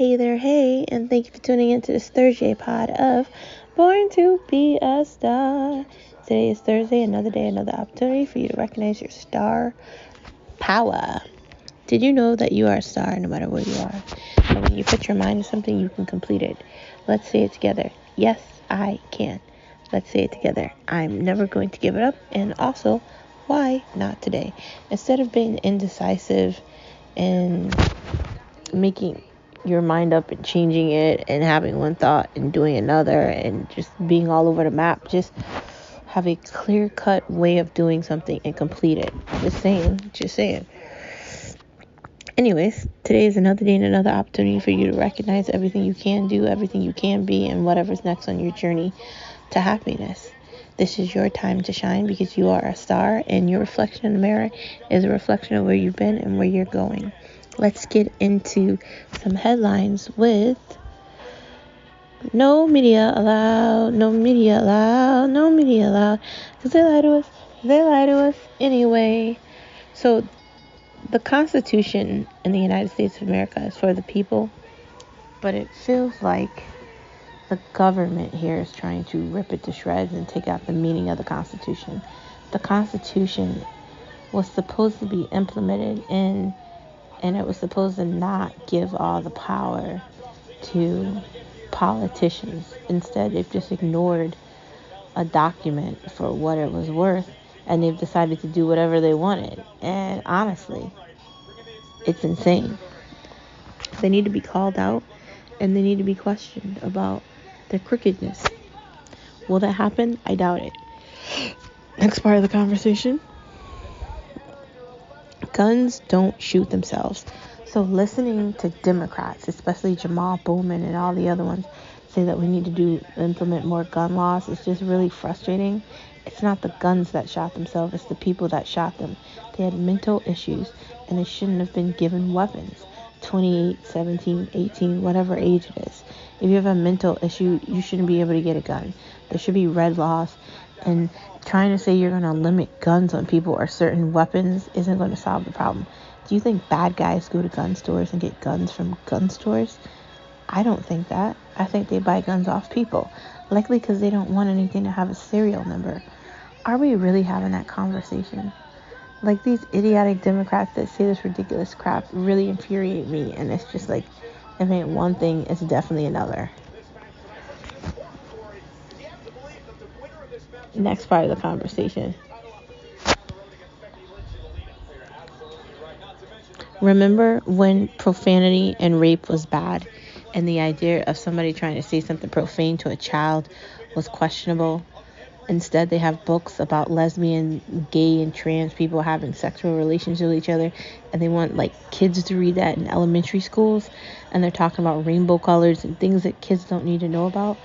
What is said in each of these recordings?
Hey there, hey, and thank you for tuning into this Thursday pod of Born to Be a Star. Today is Thursday, another day, another opportunity for you to recognize your star power. Did you know that you are a star no matter where you are? And when you put your mind to something, you can complete it. Let's say it together. Yes, I can. Let's say it together. I'm never going to give it up. And also, why not today? Instead of being indecisive and making your mind up and changing it and having one thought and doing another and just being all over the map, just have a clear-cut way of doing something and complete it. Just saying. Anyways, today is another day and another opportunity for you to recognize everything you can do, everything you can be, and whatever's next on your journey to happiness. This is your time to shine because you are a star, and your reflection in the mirror is a reflection of where you've been and where you're going. Let's get into some headlines with no media allowed, because they lie to us anyway. So the Constitution in the United States of America is for the people, but it feels like the government here is trying to rip it to shreds and take out the meaning of the Constitution. The Constitution was supposed to be implemented and it was supposed to not give all the power to politicians. Instead, they've just ignored a document for what it was worth, and they've decided to do whatever they wanted. And honestly, it's insane. They need to be called out, and they need to be questioned about their crookedness. Will that happen? I doubt it. Next part of the conversation. Guns don't shoot themselves. So listening to Democrats, especially Jamal Bowman and all the other ones, say that we need to implement more gun laws, is just really frustrating. It's not the guns that shot themselves, it's the people that shot them. They had mental issues, and they shouldn't have been given weapons. 28, 17, 18, whatever age it is. If you have a mental issue, you shouldn't be able to get a gun. There should be red laws, and trying to say you're going to limit guns on people or certain weapons isn't going to solve the problem. Do you think bad guys go to gun stores and get guns from gun stores? I don't think that. I think they buy guns off people, likely because they don't want anything to have a serial number. Are we really having that conversation? Like, these idiotic Democrats that say this ridiculous crap really infuriate me, and it's just like, if it ain't one thing, it's definitely another. Next part of the conversation. Remember when profanity and rape was bad, and the idea of somebody trying to say something profane to a child was questionable? Instead, they have books about lesbian, gay, and trans people having sexual relations with each other, and they want kids to read that in elementary schools, and they're talking about rainbow colors and things that kids don't need to know about.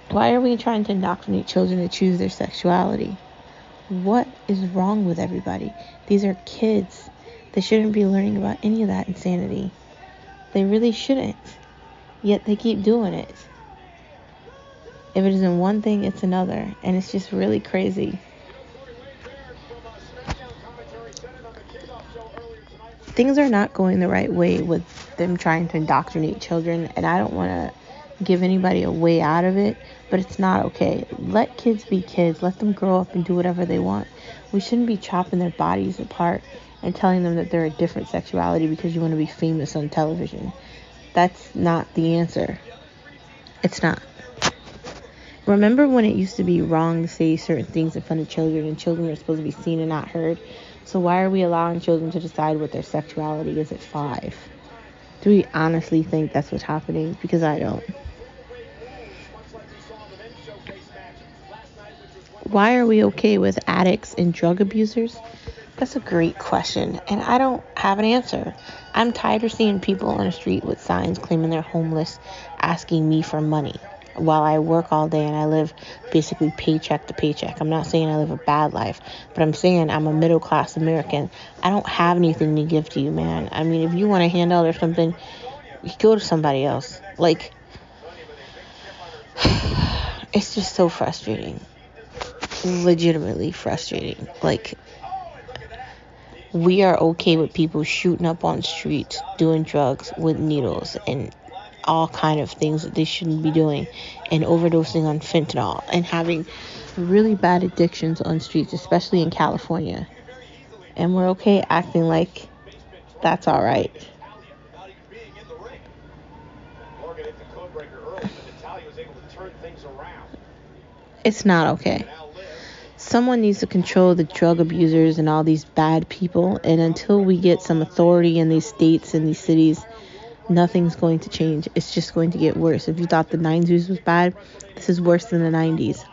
Why are we trying to indoctrinate children to choose their sexuality? What is wrong with everybody? These are kids. They shouldn't be learning about any of that insanity. They really shouldn't. Yet they keep doing it. If it isn't one thing, it's another. And it's just really crazy. Things are not going the right way with them trying to indoctrinate children. And I don't want to give anybody a way out of it. But it's not okay. Let kids be kids. Let them grow up and do whatever they want. We shouldn't be chopping their bodies apart and telling them that they're a different sexuality because you want to be famous on television. That's not the answer. It's not. Remember when it used to be wrong to say certain things in front of children, and children are supposed to be seen and not heard? So why are we allowing children to decide what their sexuality is at 5? Do we honestly think that's what's happening? Because I don't. Why are we okay with addicts and drug abusers? That's a great question, and I don't have an answer. I'm tired of seeing people on the street with signs claiming they're homeless, asking me for money, while I work all day and I live basically paycheck to paycheck. I'm not saying I live a bad life, but I'm saying I'm a middle-class American. I don't have anything to give to you, man. I mean, if you want a handout or something, you go to somebody else. It's just so frustrating. Legitimately frustrating. we are okay with people shooting up on streets, doing drugs with needles and all kind of things that they shouldn't be doing, and overdosing on fentanyl and having really bad addictions on streets, especially in California. And we're okay acting like that's all right. It's not okay. Someone needs to control the drug abusers and all these bad people. And until we get some authority in these states and these cities, nothing's going to change. It's just going to get worse. If you thought the 90s was bad, this is worse than the 90s.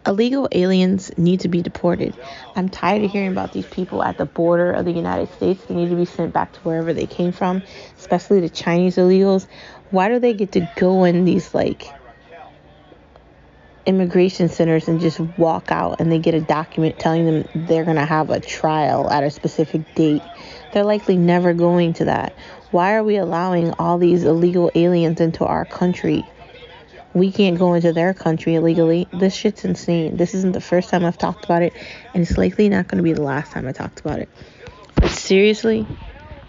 Illegal aliens need to be deported. I'm tired of hearing about these people at the border of the United States. They need to be sent back to wherever they came from, especially the Chinese illegals. Why do they get to go in these immigration centers and just walk out and they get a document telling them they're going to have a trial at a specific date? They're likely never going to that. Why are we allowing all these illegal aliens into our country? We can't go into their country illegally. This shit's insane. This isn't the first time I've talked about it, and it's likely not going to be the last time I talked about it. But seriously,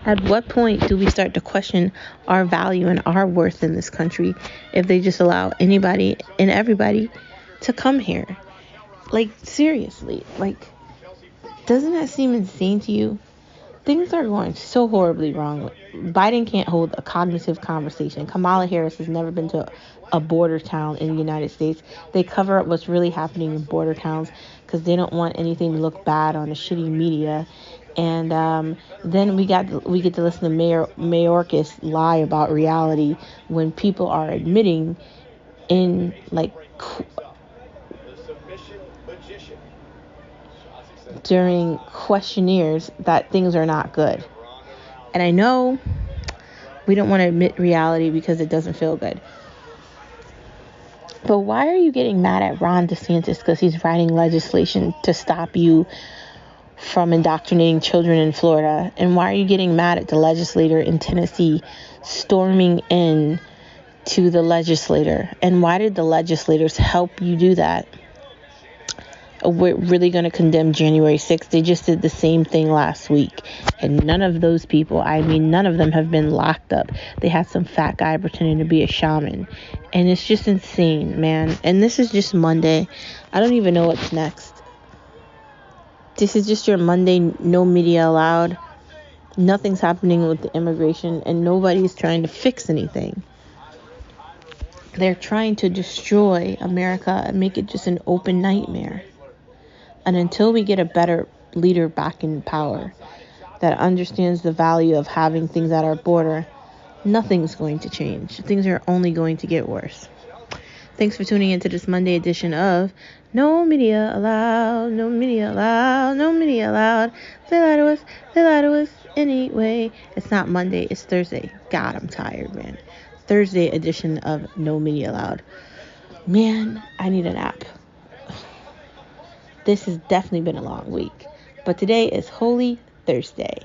at what point do we start to question our value and our worth in this country if they just allow anybody and everybody to come here? Seriously, doesn't that seem insane to you? Things are going so horribly wrong. Biden can't hold a cognitive conversation. Kamala Harris has never been to a border town in the United States. They cover up what's really happening in border towns because they don't want anything to look bad on the shitty media. And then we get to listen to Mayorkas lie about reality when people are admitting in during questionnaires that things are not good. And I know we don't want to admit reality because it doesn't feel good. But why are you getting mad at Ron DeSantis because he's writing legislation to stop you from indoctrinating children in Florida? And why are you getting mad at the legislator in Tennessee storming in to the legislator? And why did the legislators help you do that? We're really going to condemn January 6th. They just did the same thing last week. And none of those people, none of them have been locked up. They had some fat guy pretending to be a shaman. And it's just insane, man. And this is just Monday. I don't even know what's next. This is just your Monday, no media allowed. Nothing's happening with the immigration. And nobody's trying to fix anything. They're trying to destroy America and make it just an open nightmare. And until we get a better leader back in power that understands the value of having things at our border, nothing's going to change. Things are only going to get worse. Thanks for tuning into this Monday edition of No Media Allowed, No Media Allowed, No Media Allowed. They lie to us anyway. It's not Monday, it's Thursday. God, I'm tired, man. Thursday edition of No Media Allowed. Man, I need a nap. This has definitely been a long week. But today is Holy Thursday.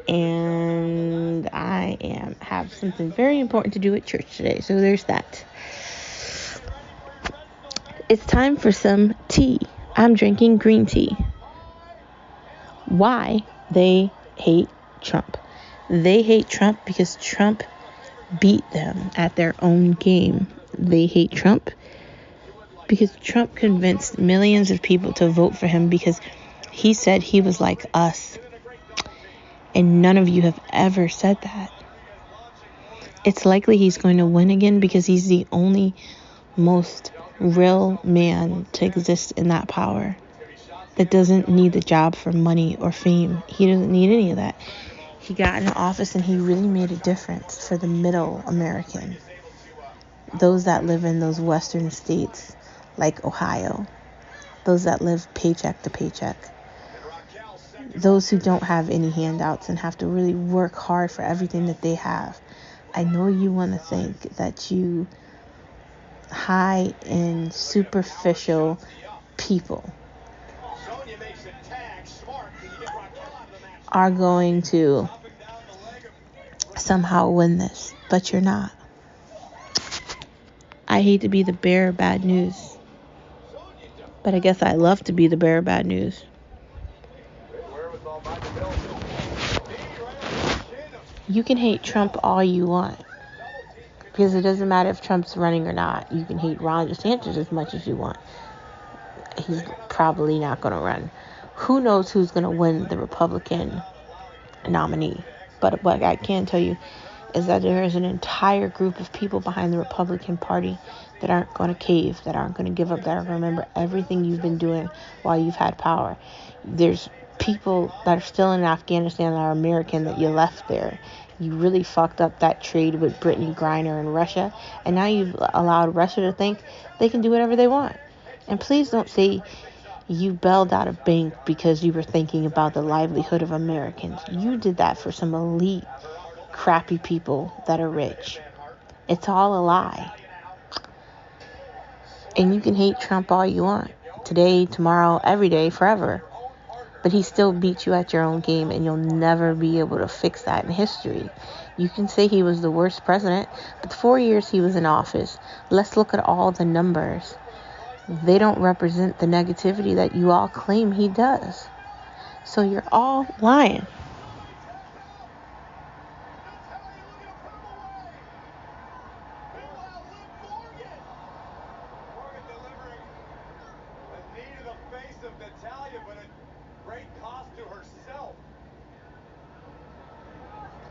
And I have something very important to do at church today. So there's that. It's time for some tea. I'm drinking green tea. Why they hate Trump? They hate Trump because Trump beat them at their own game. They hate Trump because Trump convinced millions of people to vote for him because he said he was like us. And none of you have ever said that. It's likely he's going to win again because he's the only most real man to exist in that power that doesn't need the job for money or fame. He doesn't need any of that. He got in office and he really made a difference for the middle American. Those that live in those western states like Ohio. Those that live paycheck to paycheck. Those who don't have any handouts and have to really work hard for everything that they have. I know you want to think that you high and superficial people are going to somehow win this, but you're not. I hate to be the bearer of bad news, but I guess I love to be the bearer of bad news. you can hate Trump all you want. Because it doesn't matter if Trump's running or not. You can hate Ron DeSantis as much as you want. He's probably not going to run. Who knows who's going to win the Republican nominee? But what I can tell you is that there is an entire group of people behind the Republican Party that aren't going to cave, that aren't going to give up, that are going to remember everything you've been doing while you've had power. There's people that are still in Afghanistan that are American that you left there. You really fucked up that trade with Brittany Griner and Russia, and now you've allowed Russia to think they can do whatever they want. And please don't say you bailed out a bank because you were thinking about the livelihood of Americans. You did that for some elite, crappy people that are rich. It's all a lie. And you can hate Trump all you want. Today, tomorrow, every day, forever. But he still beats you at your own game, and you'll never be able to fix that in history. You can say he was the worst president, but the 4 years he was in office, let's look at all the numbers. They don't represent the negativity that you all claim he does. So you're all lying.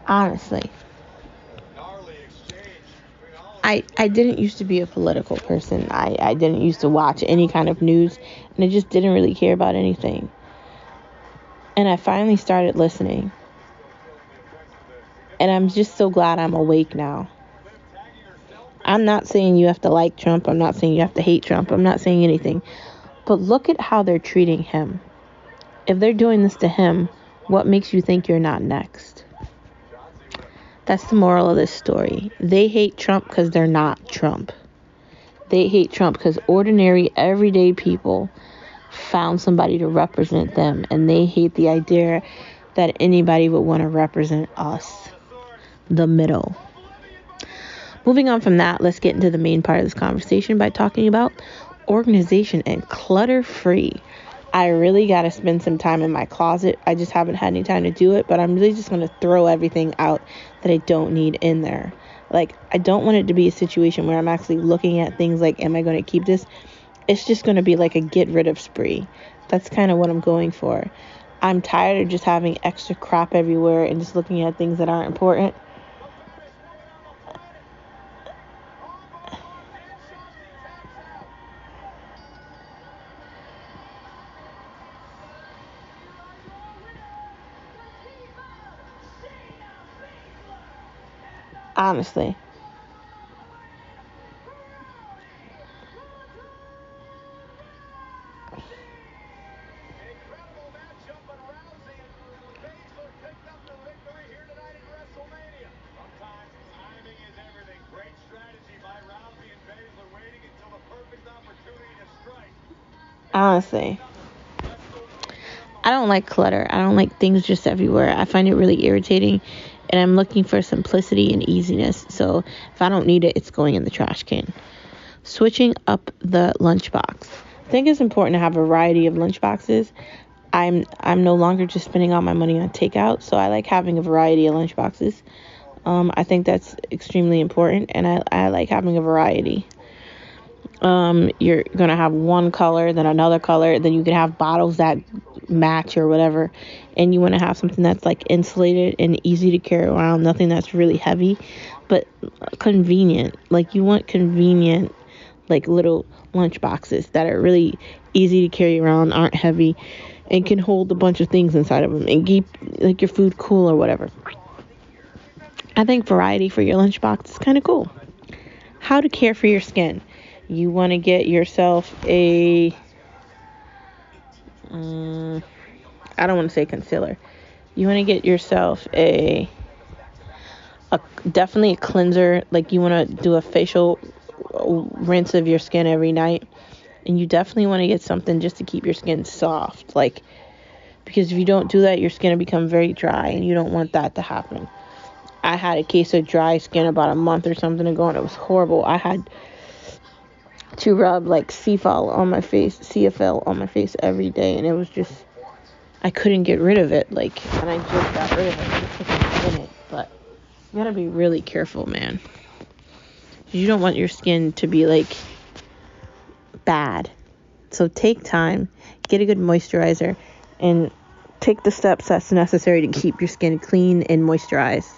Honestly. I didn't used to be a political person. I didn't used to watch any kind of news, and I just didn't really care about anything. And I finally started listening. And I'm just so glad I'm awake now. I'm not saying you have to like Trump. I'm not saying you have to hate Trump. I'm not saying anything. But look at how they're treating him. If they're doing this to him, what makes you think you're not next? That's the moral of this story. They hate Trump because they're not Trump. They hate Trump because ordinary, everyday people found somebody to represent them. And they hate the idea that anybody would want to represent us. The middle. Moving on from that, let's get into the main part of this conversation by talking about organization and clutter-free. I really got to spend some time in my closet. I just haven't had any time to do it, but I'm really just going to throw everything out that I don't need in there. Like, I don't want it to be a situation where I'm actually looking at things like, am I going to keep this? It's just going to be like a get rid of spree. That's kind of what I'm going for. I'm tired of just having extra crap everywhere and just looking at things that aren't important. Honestly. Honestly. I don't like clutter. I don't like things just everywhere. I find it really irritating, and I'm looking for simplicity and easiness. So if I don't need it, it's going in the trash can. Switching up the lunchbox. I think it's important to have a variety of lunchboxes. I'm no longer just spending all my money on takeout, so I like having a variety of lunchboxes. I think that's extremely important, and I like having a variety. You're going to have one color, then another color, then you can have bottles that match or whatever, and you want to have something that's like insulated and easy to carry around, nothing that's really heavy, but convenient. Like, you want convenient, like, little lunch boxes that are really easy to carry around, aren't heavy, and can hold a bunch of things inside of them and keep like your food cool or whatever. I think variety for your lunchbox is kind of cool. How to care for your skin. You want to get yourself a, I don't want to say concealer. You want to get yourself a definitely a cleanser. Like, you want to do a facial rinse of your skin every night. And you definitely want to get something just to keep your skin soft. Like, because if you don't do that, your skin will become very dry, and you don't want that to happen. I had a case of dry skin about a month or something ago, and it was horrible. I had to rub like CFL on my face every day, and it was just, I couldn't get rid of it. Like, and I just got rid of it. It took a minute, but You gotta be really careful, man. You don't want your skin to be like bad. So take time, get a good moisturizer, and take the steps that's necessary to keep your skin clean and moisturized.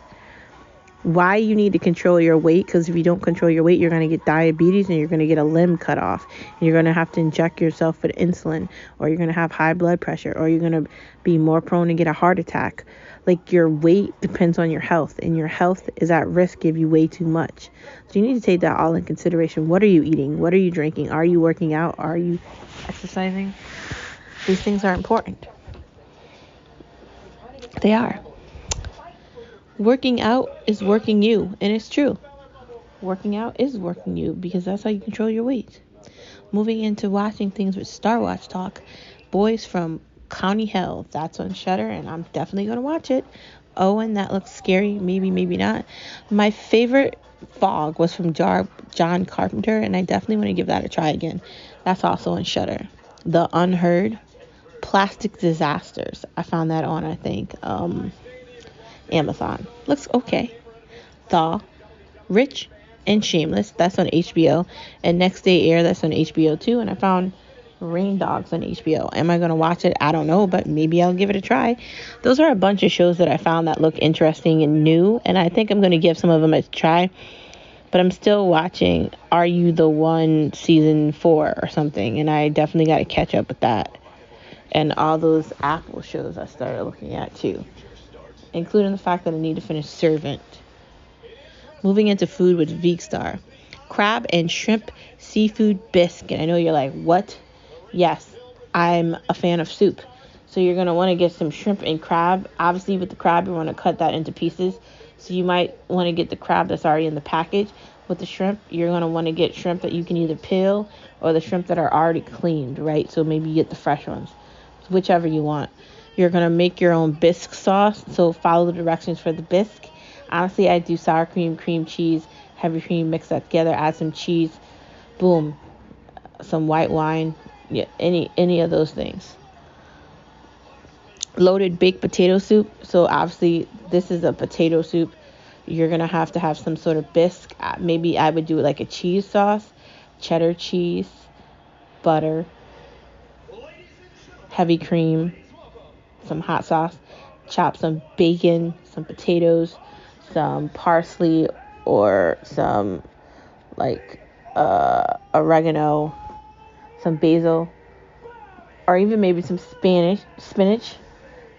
Why you need to control your weight, because if you don't control your weight, you're going to get diabetes and you're going to get a limb cut off. And you're going to have to inject yourself with insulin, or you're going to have high blood pressure, or you're going to be more prone to get a heart attack. Like, your weight depends on your health, and your health is at risk if you weigh too much. So you need to take that all in consideration. What are you eating? What are you drinking? Are you working out? Are you exercising? These things are important. They are. Working out is working you, and it's true. Working out is working you, because that's how you control your weight. Moving into watching things with Star Watch talk, Boys from County Hell. That's on Shudder, and I'm definitely going to watch it. Oh, and that looks scary. Maybe, maybe not. My favorite Fog was from John Carpenter, and I definitely want to give that a try again. That's also on Shudder. The Unheard, Plastic Disasters. I found that on, I think, Amazon. Looks okay. Thaw, Rich and Shameless. That's on HBO. And Next Day Air. That's on HBO too. And I found Rain Dogs on HBO. Am I going to watch it? I don't know, but maybe I'll give it a try. Those are a bunch of shows that I found that look interesting and new, and I think I'm going to give some of them a try. But I'm still watching Are You the One season 4 or something, and I definitely got to catch up with that. And all those Apple shows I started looking at too, including the fact that I need to finish Servant. Moving into food with Veekstar. Crab and shrimp seafood bisque. And I know you're like, what? Yes, I'm a fan of soup. So you're going to want to get some shrimp and crab. Obviously, with the crab, you want to cut that into pieces. So you might want to get the crab that's already in the package. With the shrimp, you're going to want to get shrimp that you can either peel or the shrimp that are already cleaned, right? So maybe you get the fresh ones, whichever you want. You're going to make your own bisque sauce. So follow the directions for the bisque. Honestly, I do sour cream, cream cheese, heavy cream, mix that together, add some cheese, boom, some white wine, yeah, any of those things. Loaded baked potato soup. So obviously this is a potato soup. You're going to have some sort of bisque. Maybe I would do like a cheese sauce, cheddar cheese, butter, heavy cream, some hot sauce, chop some bacon, some potatoes, some parsley, or some like oregano, some basil, or even maybe some spinach.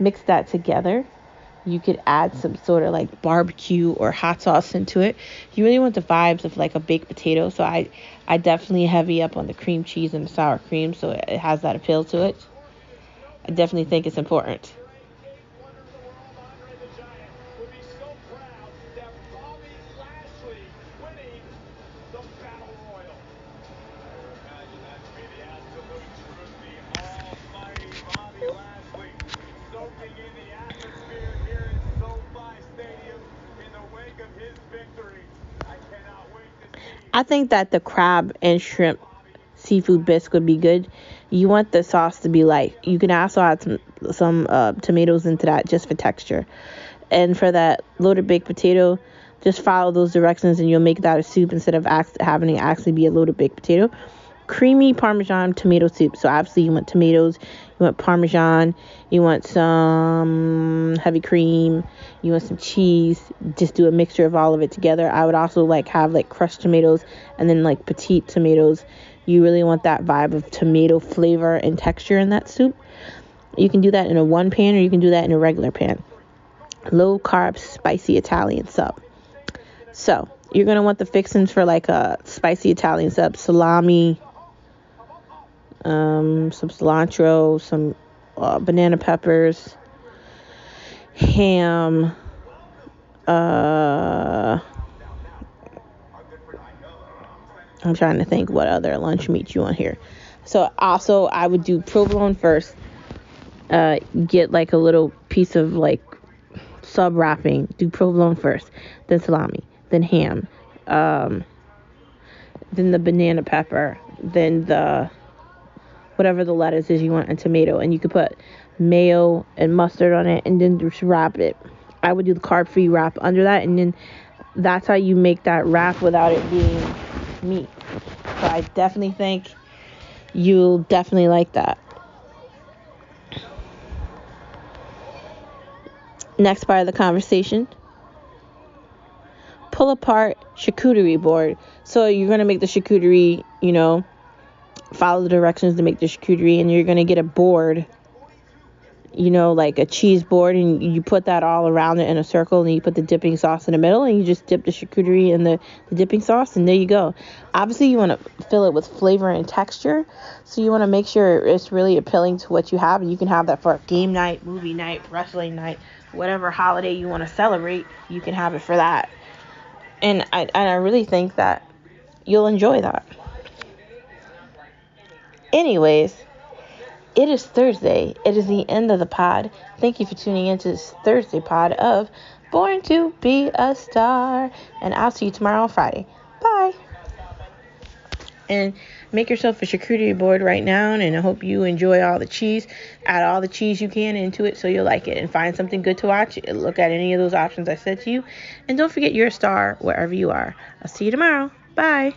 Mix that together. You could add some sort of like barbecue or hot sauce into it. You really want the vibes of like a baked potato. So I definitely heavy up on the cream cheese and the sour cream, so it has that appeal to it. I definitely think it's important. I think that the crab and shrimp seafood bisque would be good. You want the sauce to be light. You can also add some tomatoes into that just for texture. And for that loaded baked potato, just follow those directions and you'll make that a soup instead of having it actually be a loaded baked potato. Creamy Parmesan tomato soup. So obviously you want tomatoes, you want Parmesan, you want some heavy cream, you want some cheese. Just do a mixture of all of it together. I would also have crushed tomatoes and then petite tomatoes. You really want that vibe of tomato flavor and texture in that soup. You can do that in a one pan or you can do that in a regular pan. Low carb spicy Italian sub. So you're going to want the fixings for a spicy Italian sub. Salami, some cilantro, some banana peppers, ham, I'm trying to think what other lunch meat you want here. So also I would do provolone first. Get a little piece of sub wrapping. Do provolone first, then salami, then ham, then the banana pepper, then the whatever the lettuce is you want, and tomato, and you could put mayo and mustard on it, and then just wrap it. I would do the carb-free wrap under that, and then that's how you make that wrap without it being meat. So I definitely think you'll definitely like that. Next part of the conversation. Pull apart charcuterie board. So you're going to make the charcuterie, follow the directions to make the charcuterie, and you're going to get a board, like a cheese board, and you put that all around it in a circle, and you put the dipping sauce in the middle, and you just dip the charcuterie in the dipping sauce, and there you go. Obviously, you want to fill it with flavor and texture, so you want to make sure it's really appealing to what you have, and you can have that for a game night, movie night, wrestling night, whatever holiday you want to celebrate, you can have it for that. And I really think that you'll enjoy that. Anyways, it is Thursday. It is the end of the pod. Thank you for tuning into this Thursday pod of Born to Be a Star. And I'll see you tomorrow on Friday. Bye. And make yourself a charcuterie board right now. And I hope you enjoy all the cheese. Add all the cheese you can into it so you'll like it. And find something good to watch. Look at any of those options I said to you. And don't forget you're a star wherever you are. I'll see you tomorrow. Bye.